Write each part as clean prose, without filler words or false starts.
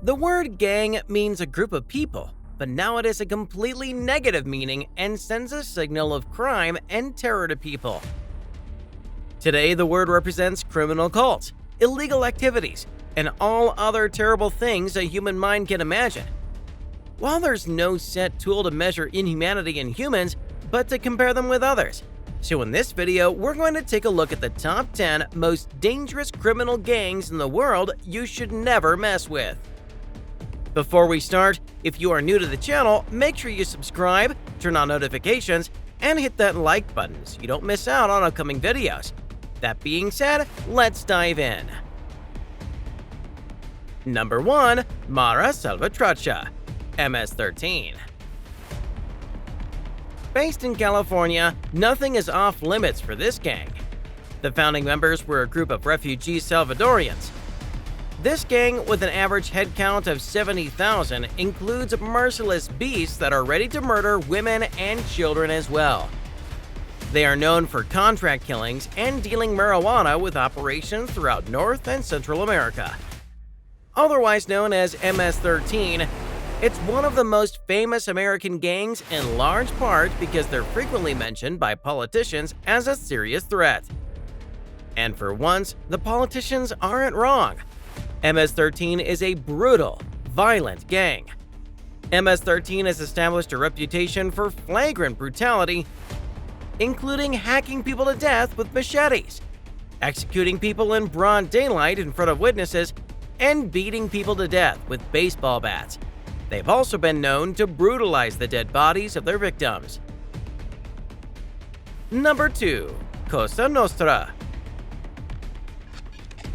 The word gang means a group of people, but now it has a completely negative meaning and sends a signal of crime and terror to people. Today, the word represents criminal cults, illegal activities, and all other terrible things a human mind can imagine. While there's no set tool to measure inhumanity in humans, but to compare them with others. So in this video, we're going to take a look at the top 10 most dangerous criminal gangs in the world you should never mess with. Before we start, if you are new to the channel, make sure you subscribe, turn on notifications, and hit that like button so you don't miss out on upcoming videos. That being said, let's dive in. Number 1. Mara Salvatrucha, MS-13. Based in California, nothing is off limits for this gang. The founding members were a group of refugee Salvadorians. This gang, with an average head count of 70,000, includes merciless beasts that are ready to murder women and children as well. They are known for contract killings and dealing marijuana with operations throughout North and Central America. Otherwise known as MS-13, it's one of the most famous American gangs in large part because they're frequently mentioned by politicians as a serious threat. And for once, the politicians aren't wrong. MS-13 is a brutal, violent gang. MS-13 has established a reputation for flagrant brutality, including hacking people to death with machetes, executing people in broad daylight in front of witnesses, and beating people to death with baseball bats. They've also been known to brutalize the dead bodies of their victims. Number 2. Cosa Nostra.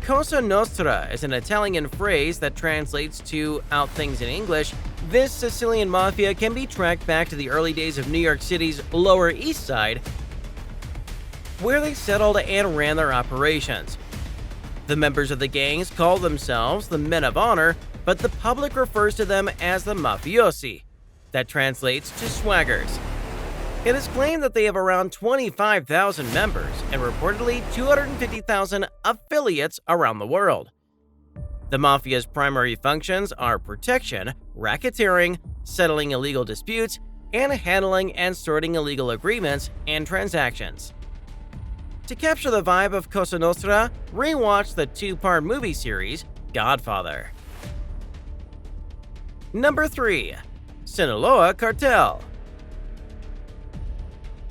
Cosa Nostra is an Italian phrase that translates to "out things" in English. This Sicilian mafia can be tracked back to the early days of New York City's Lower East Side, where they settled and ran their operations. The members of the gangs call themselves the Men of Honor, but the public refers to them as the mafiosi. That translates to swaggers. It is claimed that they have around 25,000 members and reportedly 250,000 affiliates around the world. The mafia's primary functions are protection, racketeering, settling illegal disputes, and handling and sorting illegal agreements and transactions. To capture the vibe of Cosa Nostra, rewatch the two-part movie series, Godfather. Number 3. Sinaloa Cartel.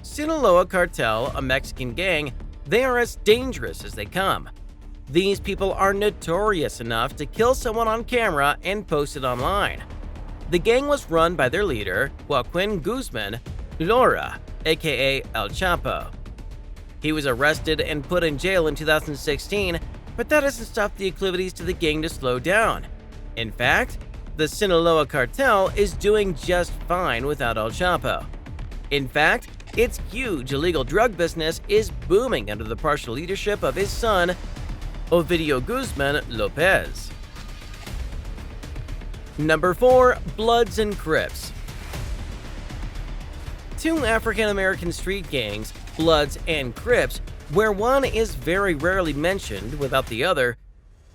Sinaloa Cartel, a Mexican gang, they are as dangerous as they come. These people are notorious enough to kill someone on camera and post it online. The gang was run by their leader, Joaquin Guzman Lora, aka El Chapo. He was arrested and put in jail in 2016, but that hasn't stopped the acclivities to the gang to slow down. In fact, the Sinaloa Cartel is doing just fine without El Chapo. In fact, its huge illegal drug business is booming under the partial leadership of his son, Ovidio Guzman Lopez. Number 4. Bloods and Crips. Two African-American street gangs, Bloods and Crips, where one is very rarely mentioned without the other.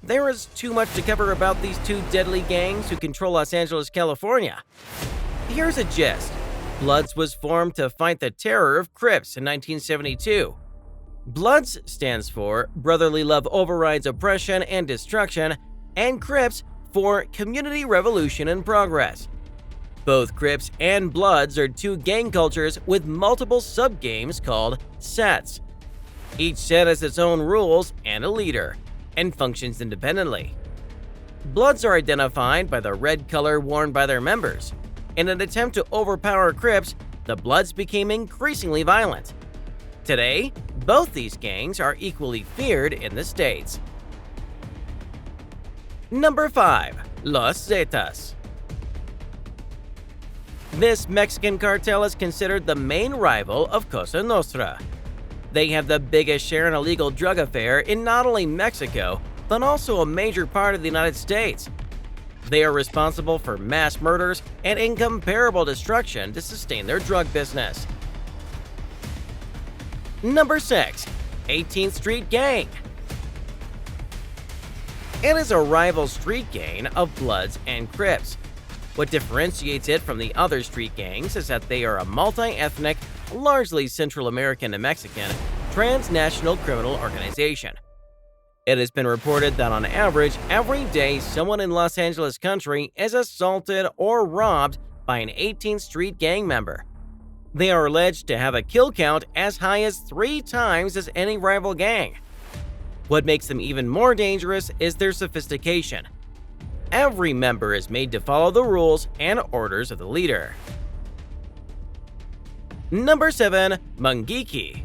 There is too much to cover about these two deadly gangs who control Los Angeles, California. Here's a gist. Bloods was formed to fight the terror of Crips in 1972. Bloods stands for Brotherly Love Overrides Oppression and Destruction, and Crips for Community Revolution and Progress. Both Crips and Bloods are two gang cultures with multiple sub-games called sets. Each set has its own rules and a leader, and functions independently. Bloods are identified by the red color worn by their members. In an attempt to overpower Crips, the Bloods became increasingly violent. Today, both these gangs are equally feared in the States. Number 5. Los Zetas. This Mexican cartel is considered the main rival of Cosa Nostra. They have the biggest share in illegal drug affair in not only Mexico, but also a major part of the United States. They are responsible for mass murders and incomparable destruction to sustain their drug business. Number 6. 18th Street Gang. It is a rival street gang of Bloods and Crips. What differentiates it from the other street gangs is that they are a multi-ethnic, largely Central American and Mexican, transnational criminal organization. It has been reported that on average, every day someone in Los Angeles country is assaulted or robbed by an 18th Street gang member. They are alleged to have a kill count as high as 3 times as any rival gang. What makes them even more dangerous is their sophistication. Every member is made to follow the rules and orders of the leader. Number 7. MUNGIKI.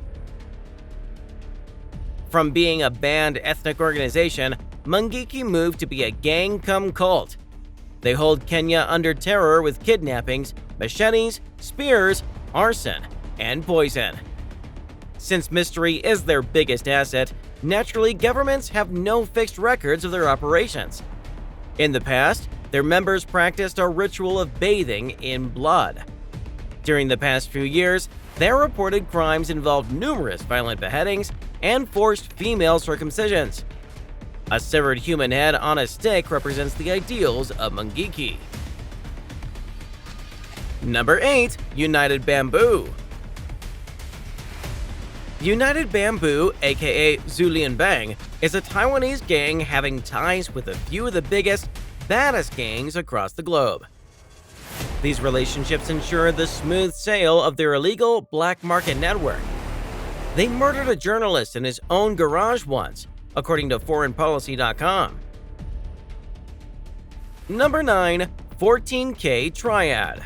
From being a banned ethnic organization, MUNGIKI moved to be a gang-cum-cult. They hold Kenya under terror with kidnappings, machetes, spears, arson, and poison. Since mystery is their biggest asset, naturally governments have no fixed records of their operations. In the past, their members practiced a ritual of bathing in blood. During the past few years, their reported crimes involved numerous violent beheadings and forced female circumcisions. A severed human head on a stick represents the ideals of MUNGIKI. Number 8. United Bamboo. United Bamboo, aka Zulian Bang, is a Taiwanese gang having ties with a few of the biggest, baddest gangs across the globe. These relationships ensure the smooth sail of their illegal black market network. They murdered a journalist in his own garage once, according to foreignpolicy.com. Number 9. 14K TRIAD.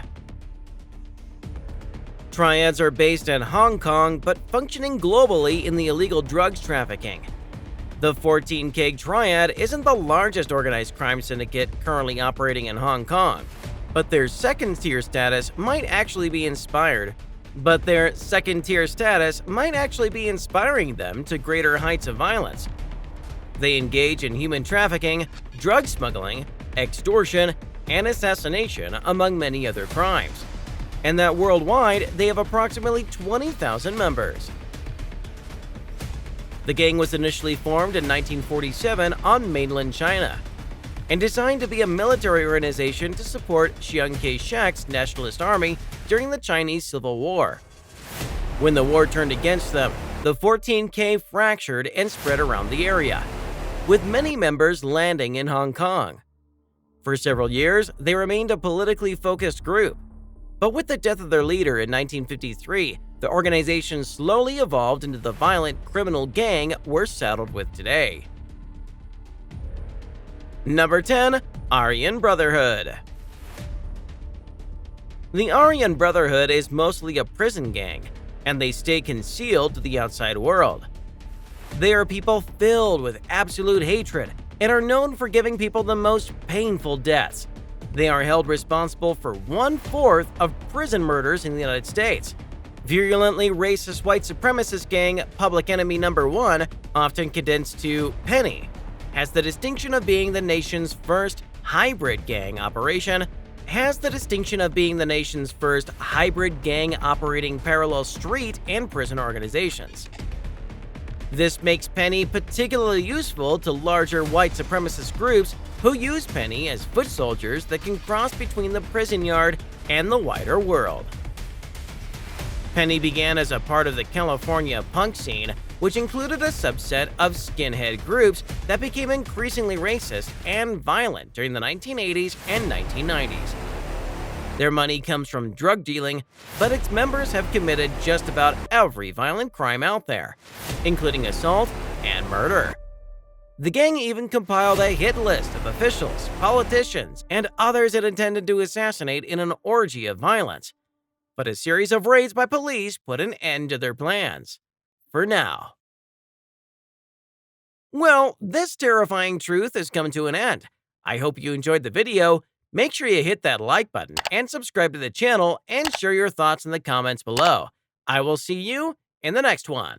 Triads are based in Hong Kong but functioning globally in the illegal drugs trafficking. The 14K TRIAD isn't the largest organized crime syndicate currently operating in Hong Kong, but their second-tier status might actually be inspiring them to greater heights of violence. They engage in human trafficking, drug smuggling, extortion, and assassination, among many other crimes. And that worldwide, they have approximately 20,000 members. The gang was initially formed in 1947 on mainland China and designed to be a military organization to support Chiang Kai-shek's nationalist army during the Chinese Civil War. When the war turned against them, the 14K fractured and spread around the area, with many members landing in Hong Kong. For several years, they remained a politically focused group. But with the death of their leader in 1953, the organization slowly evolved into the violent criminal gang we're saddled with today. Number 10. ARYAN Brotherhood. The ARYAN Brotherhood is mostly a prison gang, and they stay concealed to the outside world. They are people filled with absolute hatred and are known for giving people the most painful deaths. They are held responsible for 1/4 of prison murders in the United States. Virulently racist white supremacist gang Public Enemy Number 1, often condensed to Penny, has the distinction of being the nation's first hybrid gang operating parallel street and prison organizations. This makes Penny particularly useful to larger white supremacist groups who use Penny as foot soldiers that can cross between the prison yard and the wider world. Penny began as a part of the California punk scene, which included a subset of skinhead groups that became increasingly racist and violent during the 1980s and 1990s. Their money comes from drug dealing, but its members have committed just about every violent crime out there, including assault and murder. The gang even compiled a hit list of officials, politicians, and others it intended to assassinate in an orgy of violence. But a series of raids by police put an end to their plans. For now. Well, this terrifying truth has come to an end. I hope you enjoyed the video. Make sure you hit that like button and subscribe to the channel and share your thoughts in the comments below. I will see you in the next one.